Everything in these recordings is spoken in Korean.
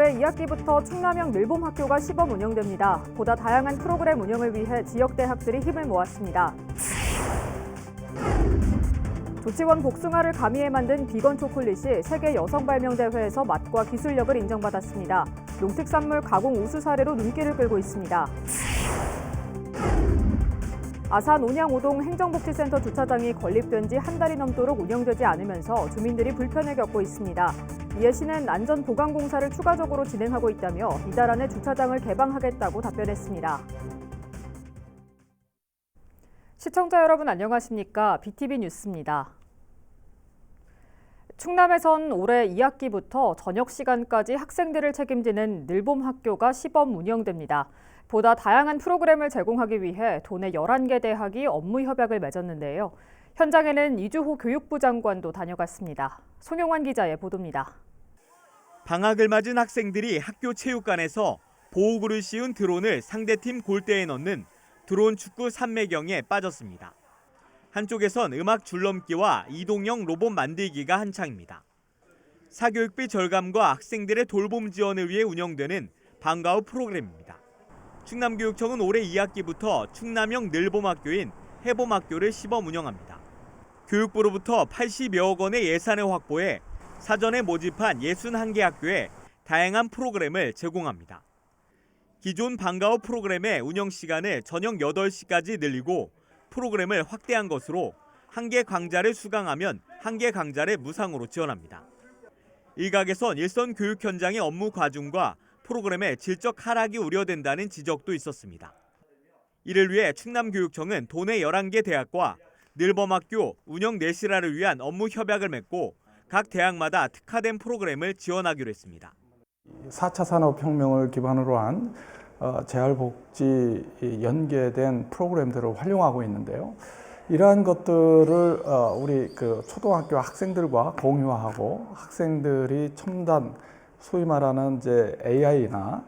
올해 2학기부터 충남형 늘봄학교가 시범 운영됩니다. 보다 다양한 프로그램 운영을 위해 지역 대학들이 힘을 모았습니다. 조치원 복숭아를 가미해 만든 비건 초콜릿이 세계 여성 발명 대회에서 맛과 기술력을 인정받았습니다. 농특산물 가공 우수 사례로 눈길을 끌고 있습니다. 아산 온양오동 행정복지센터 주차장이 건립된 지 한 달이 넘도록 운영되지 않으면서 주민들이 불편을 겪고 있습니다. 이에 시는 안전 보강 공사를 추가적으로 진행하고 있다며 이달 안에 주차장을 개방하겠다고 답변했습니다. 시청자 여러분 안녕하십니까? BTV 뉴스입니다. 충남에선 올해 2학기부터 저녁 시간까지 학생들을 책임지는 늘봄학교가 시범 운영됩니다. 보다 다양한 프로그램을 제공하기 위해 도내 11개 대학이 업무 협약을 맺었는데요. 현장에는 이주호 교육부 장관도 다녀갔습니다. 송용환 기자의 보도입니다. 방학을 맞은 학생들이 학교 체육관에서 보호구를 씌운 드론을 상대팀 골대에 넣는 드론 축구 산매경에 빠졌습니다. 한쪽에선 음악 줄넘기와 이동형 로봇 만들기가 한창입니다. 사교육비 절감과 학생들의 돌봄 지원을 위해 운영되는 방과 후 프로그램입니다. 충남교육청은 올해 2학기부터 충남형 늘봄학교인 해봄학교를 시범 운영합니다. 교육부로부터 80여억 원의 예산을 확보해 사전에 모집한 61개 학교에 다양한 프로그램을 제공합니다. 기존 방과 후 프로그램의 운영 시간을 저녁 8시까지 늘리고 프로그램을 확대한 것으로 1개 강좌를 수강하면 1개 강좌를 무상으로 지원합니다. 일각에선 일선 교육 현장의 업무 과중과 프로그램의 질적 하락이 우려된다는 지적도 있었습니다. 이를 위해 충남교육청은 도내 11개 대학과 늘봄학교 운영 내실화를 위한 업무 협약을 맺고 각 대학마다 특화된 프로그램을 지원하기로 했습니다. 4차 산업혁명을 기반으로 한 재활복지 연계된 프로그램들을 활용하고 있는데요. 이러한 것들을 우리 초등학교 학생들과 공유하고 학생들이 첨단 소위 말하는 이제 AI나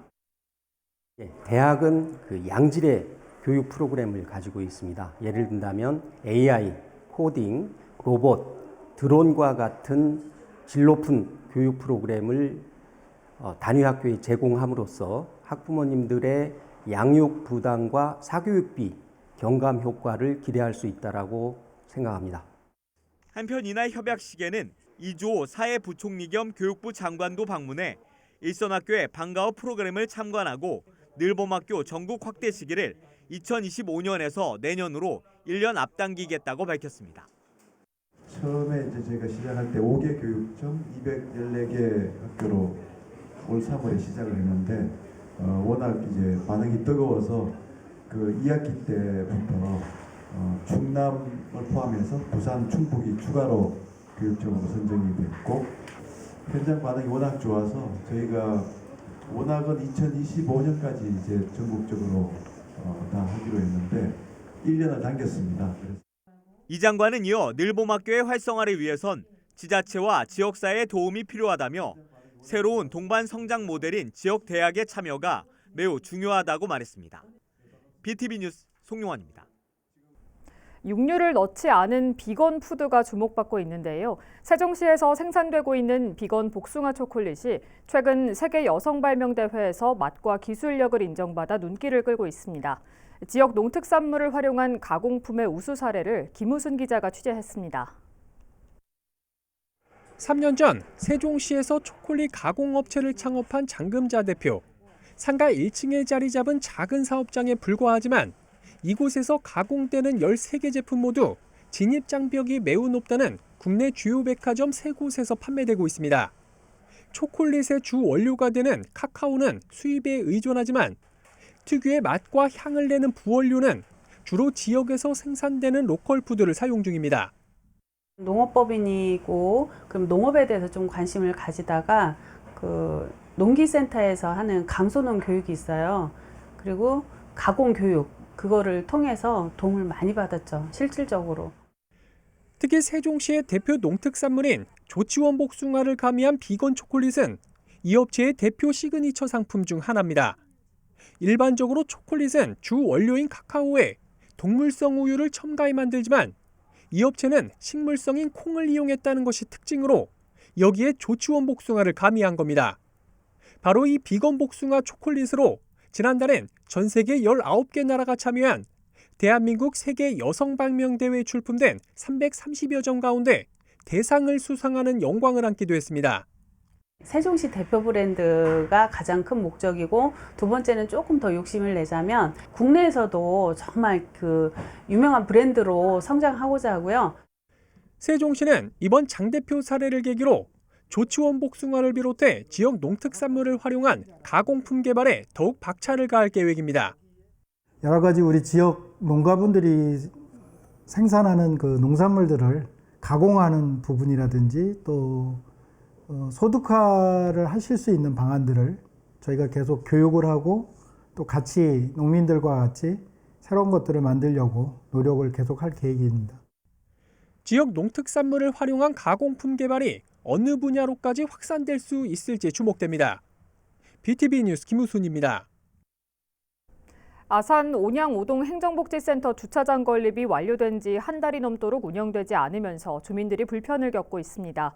대학은 양질의 교육 프로그램을 가지고 있습니다. 예를 든다면 AI, 코딩, 로봇, 드론과 같은 질 높은 교육 프로그램을 단위 학교에 제공함으로써 학부모님들의 양육 부담과 사교육비 경감 효과를 기대할 수 있다고 생각합니다. 한편 이날 협약식에는 이주호 사회부총리 겸 교육부 장관도 방문해 일선학교의 방과 후 프로그램을 참관하고 늘봄학교 전국 확대 시기를 2025년에서 내년으로 1년 앞당기겠다고 밝혔습니다. 처음에 이제 저희가 시작할 때 5개 교육청 214개 학교로 올 3월에 시작을 했는데 워낙 이제 반응이 뜨거워서 2학기 때부터 충남을 포함해서 부산, 충북이 추가로 교육청으로 선정이 됐고 현장 반응이 워낙 좋아서 저희가 워낙은 2025년까지 이제 전국적으로 다 하기로 했는데 1년을 당겼습니다. 이 장관은 이어 늘봄학교의 활성화를 위해선 지자체와 지역사회의 도움이 필요하다며 새로운 동반 성장 모델인 지역 대학의 참여가 매우 중요하다고 말했습니다. BTV 뉴스 송용환입니다. 육류를 넣지 않은 비건 푸드가 주목받고 있는데요. 세종시에서 생산되고 있는 비건 복숭아 초콜릿이 최근 세계 여성 발명 대회에서 맛과 기술력을 인정받아 눈길을 끌고 있습니다. 지역 농특산물을 활용한 가공품의 우수 사례를 김우순 기자가 취재했습니다. 3년 전 세종시에서 초콜릿 가공업체를 창업한 장금자 대표. 상가 1층에 자리 잡은 작은 사업장에 불과하지만 이곳에서 가공되는 13개 제품 모두 진입 장벽이 매우 높다는 국내 주요 백화점 3곳에서 판매되고 있습니다. 초콜릿의 주 원료가 되는 카카오는 수입에 의존하지만 특유의 맛과 향을 내는 부원료는 주로 지역에서 생산되는 로컬 푸드를 사용 중입니다. 농업법인이고 그럼 농업에 대해서 좀 관심을 가지다가 농기센터에서 하는 강소농 교육이 있어요. 그리고 가공 교육 그거를 통해서 도움을 많이 받았죠. 실질적으로. 특히 세종시의 대표 농특산물인 조치원 복숭아를 가미한 비건 초콜릿은 이 업체의 대표 시그니처 상품 중 하나입니다. 일반적으로 초콜릿은 주 원료인 카카오에 동물성 우유를 첨가해 만들지만 이 업체는 식물성인 콩을 이용했다는 것이 특징으로 여기에 조치원 복숭아를 가미한 겁니다. 바로 이 비건 복숭아 초콜릿으로 지난달엔 전 세계 19개 나라가 참여한 대한민국 세계 여성발명대회에 출품된 330여 점 가운데 대상을 수상하는 영광을 안기도 했습니다. 세종시 대표 브랜드가 가장 큰 목적이고, 두 번째는 조금 더 욕심을 내자면 국내에서도 정말 그 유명한 브랜드로 성장하고자 하고요. 세종시는 이번 장 대표 사례를 계기로 조치원 복숭아를 비롯해 지역 농특산물을 활용한 가공품 개발에 더욱 박차를 가할 계획입니다. 여러 가지 우리 지역 농가분들이 생산하는 그 농산물들을 가공하는 부분이라든지 또 소득화를 하실 수 있는 방안들을 저희가 계속 교육을 하고 또 같이 농민들과 같이 새로운 것들을 만들려고 노력을 계속 할 계획입니다. 지역 농특산물을 활용한 가공품 개발이 어느 분야로까지 확산될 수 있을지 주목됩니다. BTV 뉴스 김우순입니다. 아산 온양오동 행정복지센터 주차장 건립이 완료된 지 한 달이 넘도록 운영되지 않으면서 주민들이 불편을 겪고 있습니다.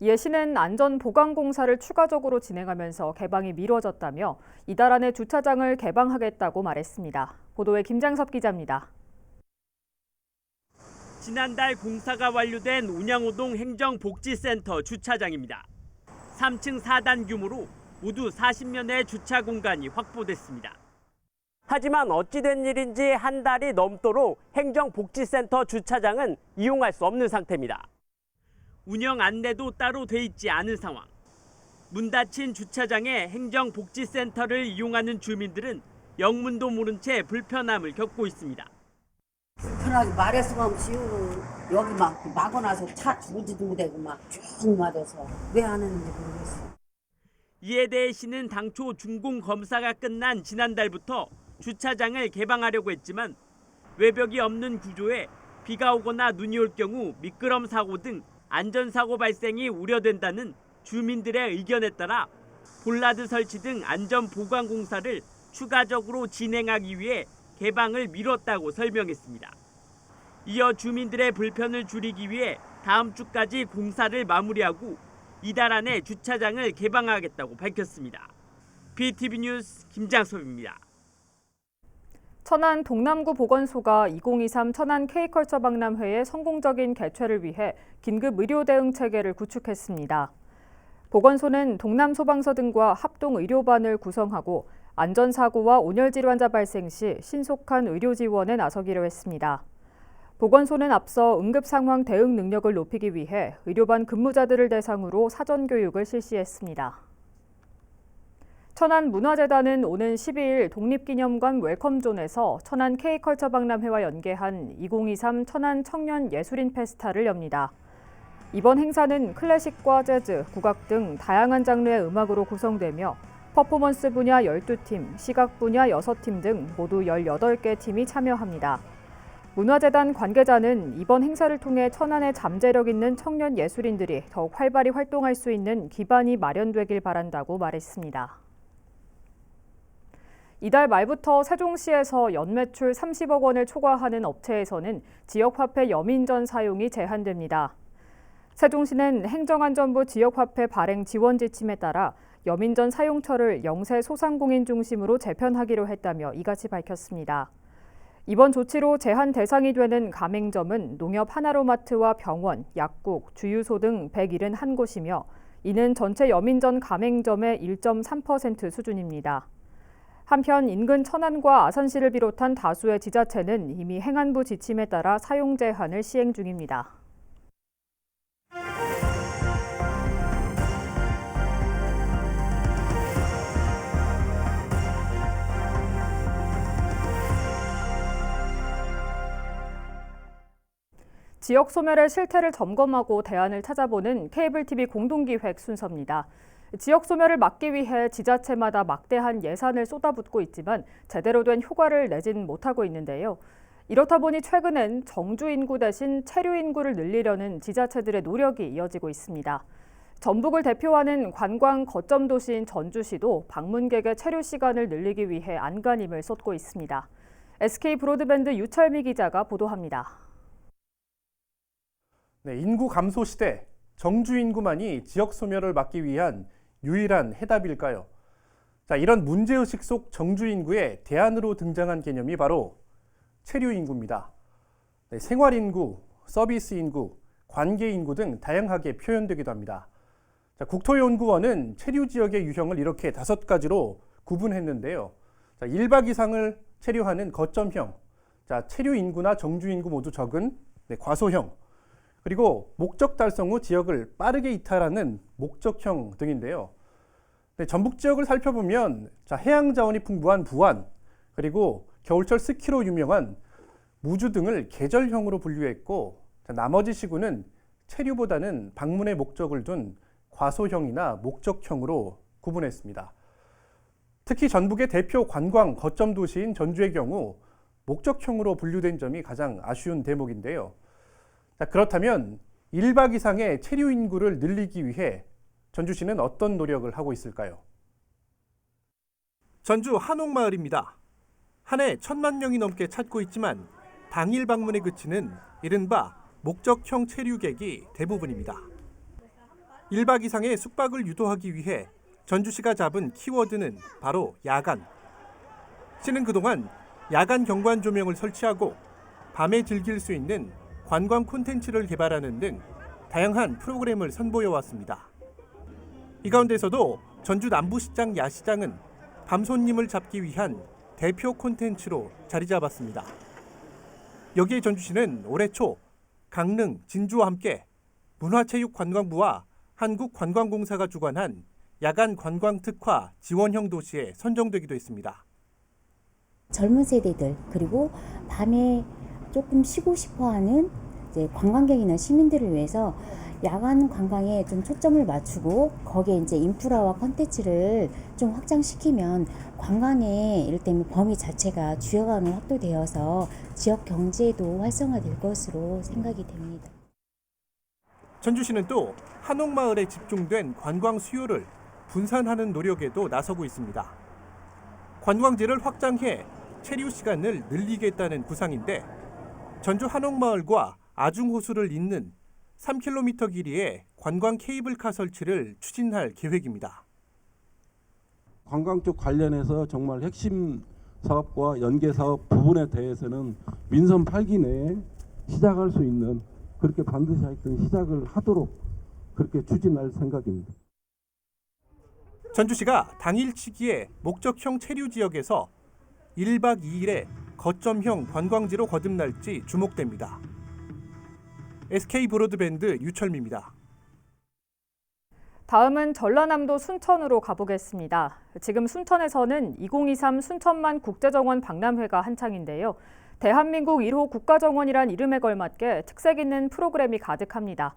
이에 시는 안전보강공사를 추가적으로 진행하면서 개방이 미뤄졌다며 이달 안에 주차장을 개방하겠다고 말했습니다. 보도에 김장섭 기자입니다. 지난달 공사가 완료된 온양오동 행정복지센터 주차장입니다. 3층 4단 규모로 모두 40면의 주차 공간이 확보됐습니다. 하지만 어찌된 일인지 한 달이 넘도록 행정복지센터 주차장은 이용할 수 없는 상태입니다. 운영 안내도 따로 돼 있지 않은 상황. 문 닫힌 주차장에 행정복지센터를 이용하는 주민들은 영문도 모른 채 불편함을 겪고 있습니다. 불편하게 말했으면 여기 막 막아놔서 차 주지도 못하고 막 쭉 맞아서 왜 안 했는지 모르겠어요. 이에 대해 시는 당초 준공 검사가 끝난 지난달부터 주차장을 개방하려고 했지만 외벽이 없는 구조에 비가 오거나 눈이 올 경우 미끄럼 사고 등 안전사고 발생이 우려된다는 주민들의 의견에 따라 볼라드 설치 등 안전보강공사를 추가적으로 진행하기 위해 개방을 미뤘다고 설명했습니다. 이어 주민들의 불편을 줄이기 위해 다음 주까지 공사를 마무리하고 이달 안에 주차장을 개방하겠다고 밝혔습니다. BTV 뉴스 김장섭입니다. 천안 동남구 보건소가 2023 천안 K컬처 박람회의 성공적인 개최를 위해 긴급 의료 대응 체계를 구축했습니다. 보건소는 동남소방서 등과 합동 의료반을 구성하고 안전사고와 온열질 환자 발생 시 신속한 의료 지원에 나서기로 했습니다. 보건소는 앞서 응급상황 대응 능력을 높이기 위해 의료반 근무자들을 대상으로 사전교육을 실시했습니다. 천안문화재단은 오는 12일 독립기념관 웰컴존에서 천안 K컬처 박람회와 연계한 2023 천안 청년 예술인 페스타를 엽니다. 이번 행사는 클래식과 재즈, 국악 등 다양한 장르의 음악으로 구성되며 퍼포먼스 분야 12팀, 시각 분야 6팀 등 모두 18개 팀이 참여합니다. 문화재단 관계자는 이번 행사를 통해 천안의 잠재력 있는 청년 예술인들이 더욱 활발히 활동할 수 있는 기반이 마련되길 바란다고 말했습니다. 이달 말부터 세종시에서 연매출 30억 원을 초과하는 업체에서는 지역화폐 여민전 사용이 제한됩니다. 세종시는 행정안전부 지역화폐 발행 지원 지침에 따라 여민전 사용처를 영세 소상공인 중심으로 재편하기로 했다며 이같이 밝혔습니다. 이번 조치로 제한 대상이 되는 가맹점은 농협 하나로마트와 병원, 약국, 주유소 등 171곳이며 이는 전체 여민전 가맹점의 1.3% 수준입니다. 한편 인근 천안과 아산시를 비롯한 다수의 지자체는 이미 행안부 지침에 따라 사용 제한을 시행 중입니다. 지역 소멸의 실태를 점검하고 대안을 찾아보는 케이블 TV 공동기획 순서입니다. 지역 소멸을 막기 위해 지자체마다 막대한 예산을 쏟아붓고 있지만 제대로 된 효과를 내진 못하고 있는데요. 이렇다 보니 최근엔 정주 인구 대신 체류 인구를 늘리려는 지자체들의 노력이 이어지고 있습니다. 전북을 대표하는 관광 거점 도시인 전주시도 방문객의 체류 시간을 늘리기 위해 안간힘을 쏟고 있습니다. SK 브로드밴드 유철미 기자가 보도합니다. 네, 인구 감소 시대 정주 인구만이 지역 소멸을 막기 위한 유일한 해답일까요? 자, 이런 문제의식 속 정주 인구의 대안으로 등장한 개념이 바로 체류 인구입니다. 네, 생활 인구, 서비스 인구, 관계 인구 등 다양하게 표현되기도 합니다. 자, 국토연구원은 체류 지역의 유형을 이렇게 5가지로 구분했는데요. 자, 1박 이상을 체류하는 거점형, 자, 체류 인구나 정주 인구 모두 적은 과소형, 그리고 목적 달성 후 지역을 빠르게 이탈하는 목적형 등인데요. 전북 지역을 살펴보면 자, 해양 자원이 풍부한 부안, 그리고 겨울철 스키로 유명한 무주 등을 계절형으로 분류했고, 자, 나머지 시군은 체류보다는 방문의 목적을 둔 과소형이나 목적형으로 구분했습니다. 특히 전북의 대표 관광 거점 도시인 전주의 경우 목적형으로 분류된 점이 가장 아쉬운 대목인데요. 자, 그렇다면 1박 이상의 체류 인구를 늘리기 위해 전주시는 어떤 노력을 하고 있을까요? 전주 한옥마을입니다. 한 해 1,000만 명이 넘게 찾고 있지만 당일 방문에 그치는 이른바 목적형 체류객이 대부분입니다. 1박 이상의 숙박을 유도하기 위해 전주시가 잡은 키워드는 바로 야간. 시는 그동안 야간 경관 조명을 설치하고 밤에 즐길 수 있는 관광 콘텐츠를 개발하는 등 다양한 프로그램을 선보여왔습니다. 이 가운데서도 전주 남부시장 야시장은 밤 손님을 잡기 위한 대표 콘텐츠로 자리 잡았습니다. 여기에 전주시는 올해 초 강릉, 진주와 함께 문화체육관광부와 한국관광공사가 주관한 야간 관광 특화 지원형 도시에 선정되기도 했습니다. 젊은 세대들 그리고 밤에 조금 쉬고 싶어하는 이제 관광객이나 시민들을 위해서 야간 관광에 좀 초점을 맞추고 거기에 이제 인프라와 컨텐츠를 좀 확장시키면 관광의 이를테면 범위 자체가 주요관으로 확대되어서 지역 경제도 활성화될 것으로 생각이 됩니다. 전주시는 또 한옥마을에 집중된 관광 수요를 분산하는 노력에도 나서고 있습니다. 관광지를 확장해 체류 시간을 늘리겠다는 구상인데 전주 한옥마을과 아중호수를 잇는 3km 길이의 관광 케이블카 설치를 추진할 계획입니다. 관광 쪽 관련해서 정말 핵심 사업과 연계 사업 부분에 대해서는 민선 8기 내에 시작할 수 있는 그렇게 반드시 하여튼 시작을 하도록 그렇게 추진할 생각입니다. 전주시가 당일치기의 목적형 체류 지역에서 1박 2일의 거점형 관광지로 거듭날지 주목됩니다. SK브로드밴드 유철미입니다. 다음은 전라남도 순천으로 가보겠습니다. 지금 순천에서는 2023 순천만 국제정원 박람회가 한창인데요. 대한민국 1호 국가정원이란 이름에 걸맞게 특색 있는 프로그램이 가득합니다.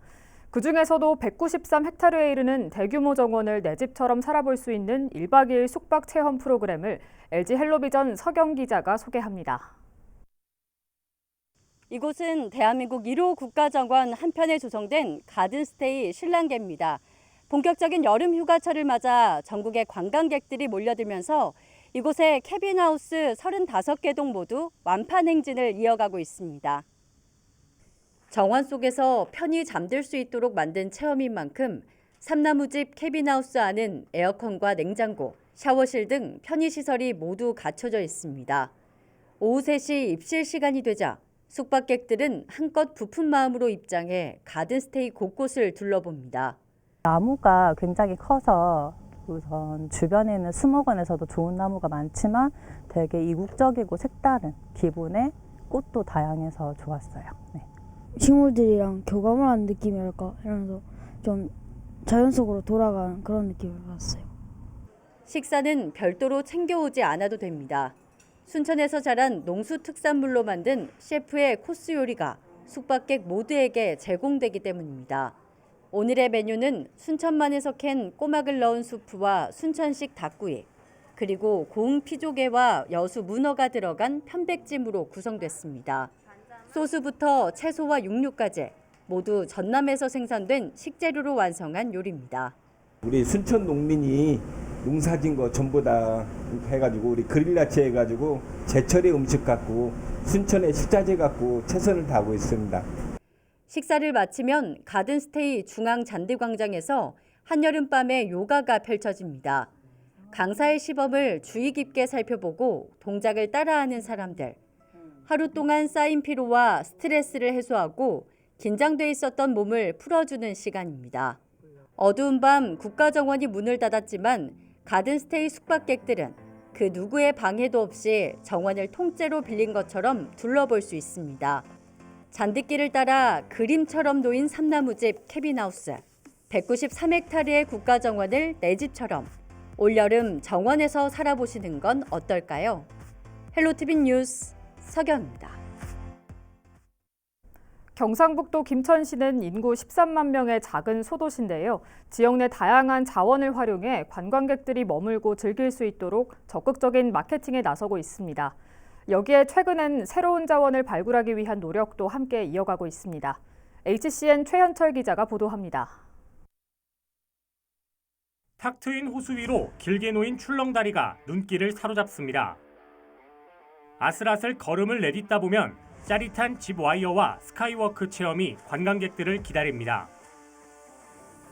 그중에서도 193헥타르에 이르는 대규모 정원을 내 집처럼 살아볼 수 있는 1박 2일 숙박 체험 프로그램을 LG 헬로비전 서경 기자가 소개합니다. 이곳은 대한민국 1호 국가정원 한편에 조성된 가든스테이 신랑계입니다. 본격적인 여름 휴가철을 맞아 전국의 관광객들이 몰려들면서 이곳의 캐빈하우스 35개 동 모두 완판 행진을 이어가고 있습니다. 정원 속에서 편히 잠들 수 있도록 만든 체험인 만큼 삼나무집 캐빈하우스 안은 에어컨과 냉장고, 샤워실 등 편의시설이 모두 갖춰져 있습니다. 오후 3시 입실 시간이 되자 숙박객들은 한껏 부푼 마음으로 입장해 가든스테이 곳곳을 둘러봅니다. 나무가 굉장히 커서 우선 주변에는 수목원에서도 좋은 나무가 많지만 되게 이국적이고 색다른 기분의 꽃도 다양해서 좋았어요. 네. 식물들이랑 교감을 하는 느낌이랄까 이러면서 좀 자연 속으로 돌아가는 그런 느낌을 받았어요. 식사는 별도로 챙겨오지 않아도 됩니다. 순천에서 자란 농수 특산물로 만든 셰프의 코스 요리가 숙박객 모두에게 제공되기 때문입니다. 오늘의 메뉴는 순천만에서 캔 꼬막을 넣은 수프와 순천식 닭구이, 그리고 고흥 피조개와 여수 문어가 들어간 편백찜으로 구성됐습니다. 소스부터 채소와 육류까지 모두 전남에서 생산된 식재료로 완성한 요리입니다. 우리 순천 농민이 농사진 거 전부 다 해가지고 우리 그릴라치 해가지고 제철의 음식 갖고 순천의 식자재 갖고 최선을 다하고 있습니다. 식사를 마치면 가든스테이 중앙 잔디광장에서 한여름밤의 요가가 펼쳐집니다. 강사의 시범을 주의 깊게 살펴보고 동작을 따라하는 사람들. 하루 동안 쌓인 피로와 스트레스를 해소하고 긴장돼 있었던 몸을 풀어주는 시간입니다. 어두운 밤 국가정원이 문을 닫았지만 가든스테이 숙박객들은 그 누구의 방해도 없이 정원을 통째로 빌린 것처럼 둘러볼 수 있습니다. 잔디길을 따라 그림처럼 놓인 삼나무집 캐빈하우스. 193헥타르의 국가정원을 내 집처럼 올여름 정원에서 살아보시는 건 어떨까요? 헬로티비 뉴스 서경입니다. 경상북도 김천시는 인구 13만 명의 작은 소도시인데요. 지역 내 다양한 자원을 활용해 관광객들이 머물고 즐길 수 있도록 적극적인 마케팅에 나서고 있습니다. 여기에 최근엔 새로운 자원을 발굴하기 위한 노력도 함께 이어가고 있습니다. HCN 최현철 기자가 보도합니다. 탁 트인 호수 위로 길게 놓인 출렁다리가 눈길을 사로잡습니다. 아슬아슬 걸음을 내딛다 보면 짜릿한 집 와이어와 스카이워크 체험이 관광객들을 기다립니다.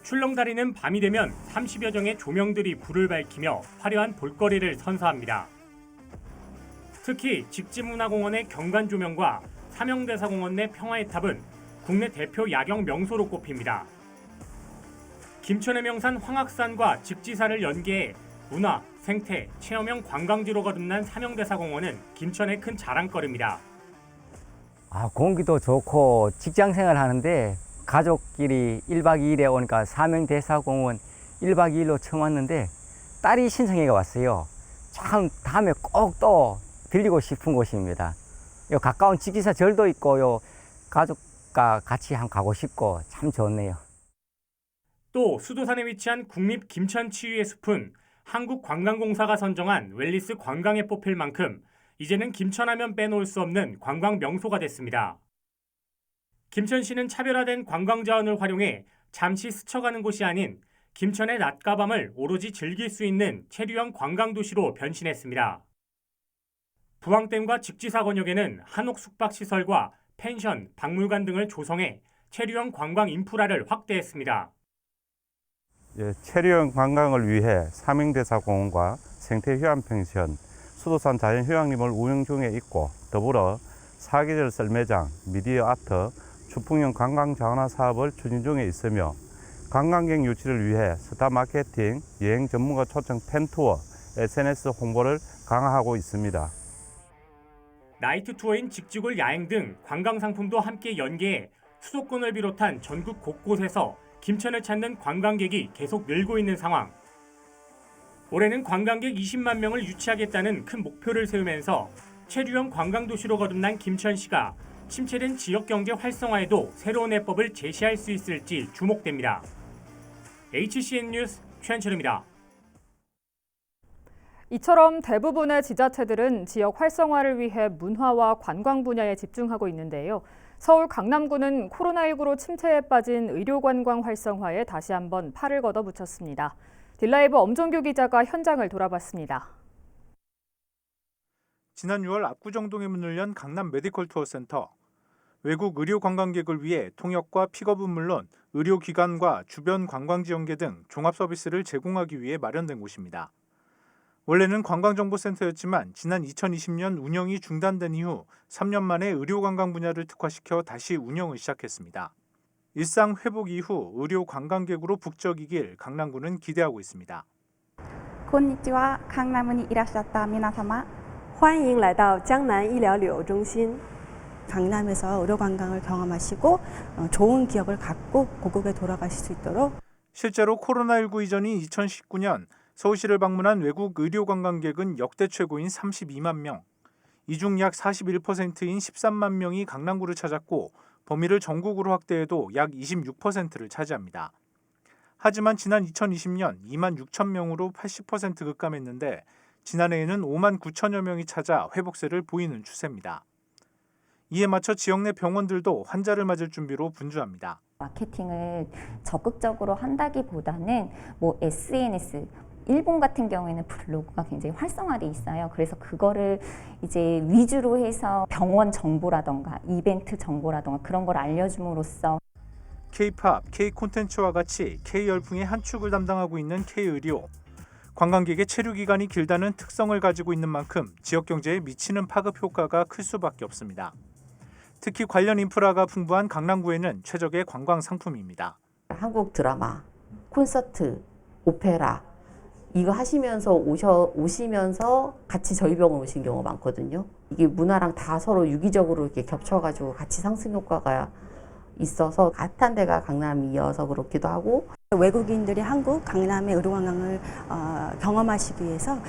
출렁다리는 밤이 되면 30여 정의 조명들이 불을 밝히며 화려한 볼거리를 선사합니다. 특히 직지문화공원의 경관 조명과 삼형대사공원 내 평화의 탑은 국내 대표 야경 명소로 꼽힙니다. 김천의 명산 황악산과 직지사를 연계해 문화, 생태, 체험형 관광지로 거듭난 삼형대사공원은 김천의 큰 자랑거리입니다. 공기도 좋고 직장 생활 하는데 가족끼리 1박 2일에 오니까 삼형대사공원 1박 2일로 처음 왔는데 딸이 신청해가 왔어요. 참 다음에 꼭 또 들리고 싶은 곳입니다. 요 가까운 직지사 절도 있고 요 가족과 같이 한번 가고 싶고 참 좋네요. 또 수도산에 위치한 국립 김천치유의 숲은 한국관광공사가 선정한 웰리스 관광에 뽑힐 만큼 이제는 김천하면 빼놓을 수 없는 관광 명소가 됐습니다. 김천시는 차별화된 관광 자원을 활용해 잠시 스쳐가는 곳이 아닌 김천의 낮과 밤을 오로지 즐길 수 있는 체류형 관광도시로 변신했습니다. 부항댐과 직지사 권역에는 한옥 숙박시설과 펜션, 박물관 등을 조성해 체류형 관광 인프라를 확대했습니다. 체류형 관광을 위해 삼형대사공원과 생태휴양펜션, 수도산 자연휴양림을 운영 중에 있고 더불어 사계절 썰매장, 미디어 아트, 추풍형 관광자원화 사업을 추진 중에 있으며 관광객 유치를 위해 스타 마케팅, 여행 전문가 초청 팬투어, SNS 홍보를 강화하고 있습니다. 나이트 투어인 직지골 야행 등 관광 상품도 함께 연계해 수도권을 비롯한 전국 곳곳에서 김천을 찾는 관광객이 계속 늘고 있는 상황. 올해는 관광객 20만 명을 유치하겠다는 큰 목표를 세우면서 체류형 관광도시로 거듭난 김천시가 침체된 지역경제 활성화에도 새로운 해법을 제시할 수 있을지 주목됩니다. HCN 뉴스 최현철입니다. 이처럼 대부분의 지자체들은 지역 활성화를 위해 문화와 관광 분야에 집중하고 있는데요. 서울 강남구는 코로나19로 침체에 빠진 의료관광 활성화에 다시 한번 팔을 걷어붙였습니다. 딜라이브 엄종규 기자가 현장을 돌아봤습니다. 지난 6월 압구정동에 문을 연 강남 메디컬 투어 센터. 외국 의료 관광객을 위해 통역과 픽업은 물론 의료기관과 주변 관광지 연계 등 종합 서비스를 제공하기 위해 마련된 곳입니다. 원래는 관광정보센터였지만 지난 2020년 운영이 중단된 이후 3년 만에 의료관광 분야를 특화시켜 다시 운영을 시작했습니다. 일상 회복 이후 의료 관광객으로 북적이길 강남구는 기대하고 있습니다. こんにちは、강남에いらっしゃった皆様欢迎来到江南医疗旅游中心 강남에서 의료 관광을 경험하시고 좋은 기억을 갖고 고국에 돌아가실 수 있도록 실제로 코로나19 이전인 2019년 서울시를 방문한 외국 의료 관광객은 역대 최고인 32만 명. 이 중 약 41%인 13만 명이 강남구를 찾았고 범위를 전국으로 확대해도 약 26%를 차지합니다. 하지만 지난 2020년 2만 6천 명으로 80% 급감했는데 지난해에는 5만 9천여 명이 찾아 회복세를 보이는 추세입니다. 이에 맞춰 지역 내 병원들도 환자를 맞을 준비로 분주합니다. 마케팅을 적극적으로 한다기보다는 SNS, 일본 같은 경우에는 블로그가 굉장히 활성화돼 있어요. 그래서 그거를 이제 위주로 해서 병원 정보라던가 이벤트 정보라던가 그런 걸 알려줌으로써 K-팝, K 콘텐츠와 같이 K 열풍의 한 축을 담당하고 있는 K 의료. 관광객의 체류 기간이 길다는 특성을 가지고 있는 만큼 지역 경제에 미치는 파급 효과가 클 수밖에 없습니다. 특히 관련 인프라가 풍부한 강남구에는 최적의 관광 상품입니다. 한국 드라마, 콘서트, 오페라 이거 하시면서 오시면서 같이 저희 병원 오신 경우가 많거든요. 이게 문화랑 다 서로 유기적으로 이렇게 겹쳐가지고 같이 상승 효과가 있어서 핫한 데가 강남이어서 그렇기도 하고, 외국인들이 한국 강남의 의료관광을 경험하시기 위해서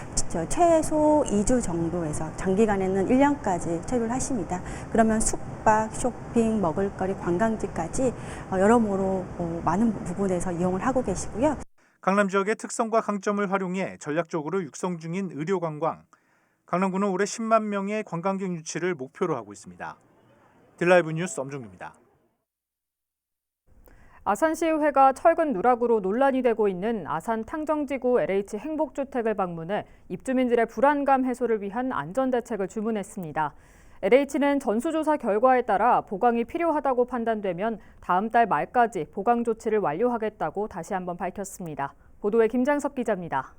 최소 2주 정도에서 장기간에는 1년까지 체류를 하십니다. 그러면 숙박, 쇼핑, 먹을거리, 관광지까지 여러모로 많은 부분에서 이용을 하고 계시고요. 강남 지역의 특성과 강점을 활용해 전략적으로 육성 중인 의료관광. 강남구는 올해 10만 명의 관광객 유치를 목표로 하고 있습니다. 딜라이브 뉴스 엄중규입니다. 아산시의회가 철근 누락으로 논란이 되고 있는 아산 탕정지구 LH 행복주택을 방문해 입주민들의 불안감 해소를 위한 안전대책을 주문했습니다. LH는 전수조사 결과에 따라 보강이 필요하다고 판단되면 다음 달 말까지 보강 조치를 완료하겠다고 다시 한번 밝혔습니다. 보도에 김장섭 기자입니다.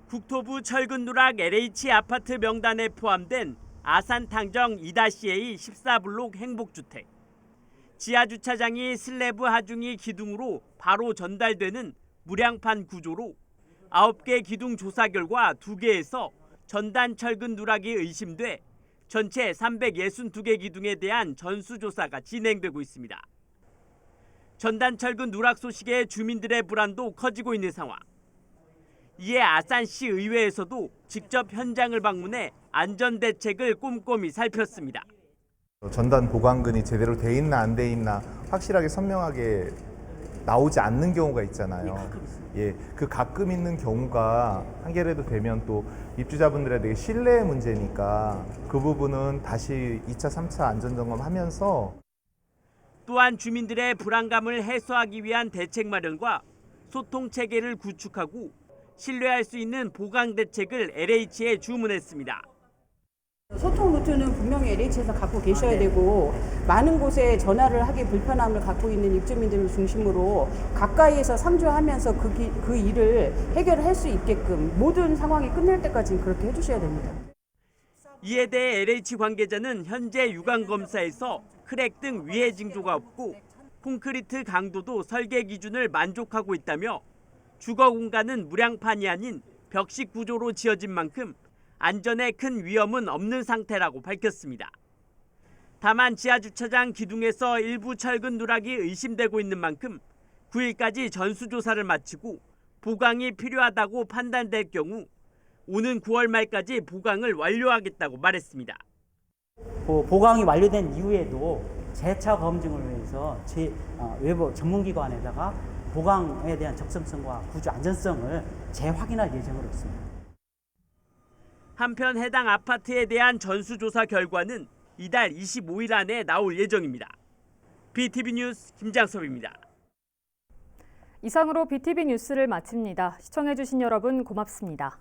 국토부 철근 누락 LH 아파트 명단에 포함된 아산 탕정 2-A 14블록 행복주택. 지하 주차장이 슬래브 하중이 기둥으로 바로 전달되는 무량판 구조로 9개 기둥 조사 결과 2개에서 전단 철근 누락이 의심돼 전체 362개 기둥에 대한 전수조사가 진행되고 있습니다. 전단 철근 누락 소식에 주민들의 불안도 커지고 있는 상황. 이에 아산시 의회에서도 직접 현장을 방문해 안전대책을 꼼꼼히 살폈습니다. 전단 보강근이 제대로 돼 있나 안 돼 있나 확실하게 선명하게 나오지 않는 경우가 있잖아요. 예, 그 가끔 있는 경우가 한겨레도 되면 또 입주자분들에 대해 신뢰의 문제니까 그 부분은 다시 2차, 3차 안전점검하면서 또한 주민들의 불안감을 해소하기 위한 대책 마련과 소통 체계를 구축하고 신뢰할 수 있는 보강 대책을 LH에 주문했습니다. 소통 루트는 분명히 LH에서 갖고 계셔야 되고, 많은 곳에 전화를 하기 불편함을 갖고 있는 입주민들을 중심으로 가까이에서 상주하면서 그 일을 해결할 수 있게끔 모든 상황이 끝날 때까지 그렇게 해주셔야 됩니다. 이에 대해 LH 관계자는 현재 유관 검사에서 크랙 등 위해 징조가 없고 콘크리트 강도도 설계 기준을 만족하고 있다며 주거 공간은 무량판이 아닌 벽식 구조로 지어진 만큼 안전에 큰 위험은 없는 상태라고 밝혔습니다. 다만 지하주차장 기둥에서 일부 철근 누락이 의심되고 있는 만큼 9일까지 전수조사를 마치고 보강이 필요하다고 판단될 경우 오는 9월 말까지 보강을 완료하겠다고 말했습니다. 보강이 완료된 이후에도 재차 검증을 위해서 외부 전문기관에다가 보강에 대한 적성성과 구조 안전성을 재확인할 예정으로 있습니다. 한편 해당 아파트에 대한 전수조사 결과는 이달 25일 안에 나올 예정입니다. BTV 뉴스 김장섭입니다. 이상으로 BTV 뉴스를 마칩니다. 시청해주신 여러분 고맙습니다.